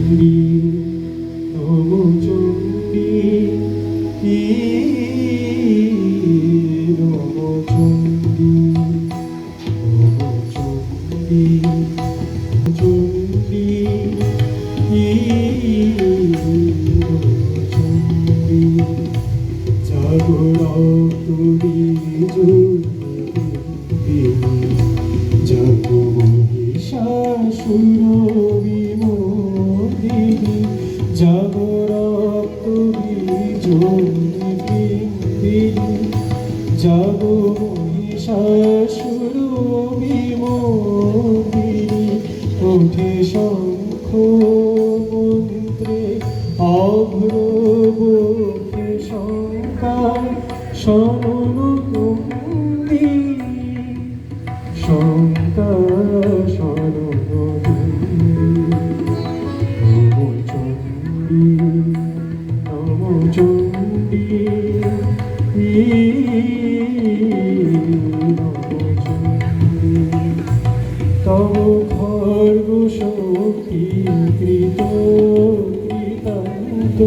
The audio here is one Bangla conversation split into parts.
চণ্ডী নম চণ্ডী নম চণ্ডী নম চণ্ডী চণ্ডী চণ্ডী জাগরত বীজ জাগো মহিষাসুর বিমোহিনী জাগরত বীজ জাগো মহিষাসুর বিমোহিনী ওঠে শঙ্খ মন্ত্রে অভ্রবক্ষে শঙ্কার শরণ তুঙ্গি শঙ্কার শরণ তুঙ্গি নম চণ্ডী নম চণ্ডী তব খর্গ শক্তি কৃত কৃতান্ত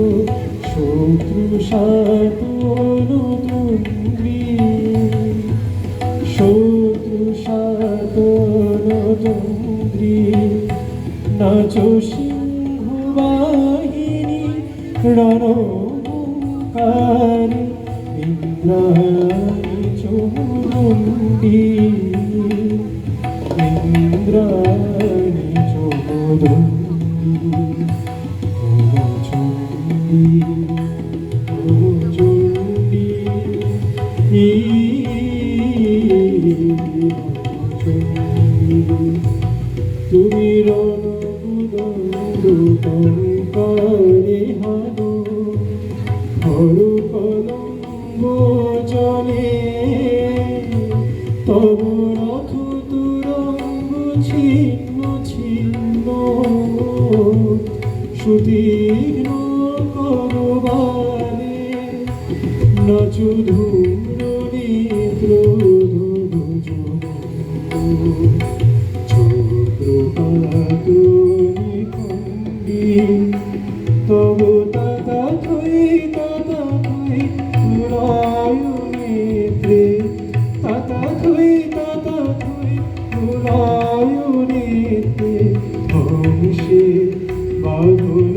শত্রু সাতনতুন্দ্রী শত্রু সাতনতুন্দ্রী নাচ সিংহ বাহিনী রণকারী ইন্দ্রাণী চৌরুণ্ডী ইন্দ্রাণী চৌরুণ্ডী নম চণ্ডী নম চণ্ডী তুমি রণগুদরে হানো হর কলম্ব জলে তব রথ তুরঙ্গ ছিন্ন ছিন্ন সুদীর্ণ করবারে নাচু ধূম্র নেত্র তব তাতা থই উড়ায় নেত্রে তাতা থই উড়ায় নেত্রে হংসে বাঁধন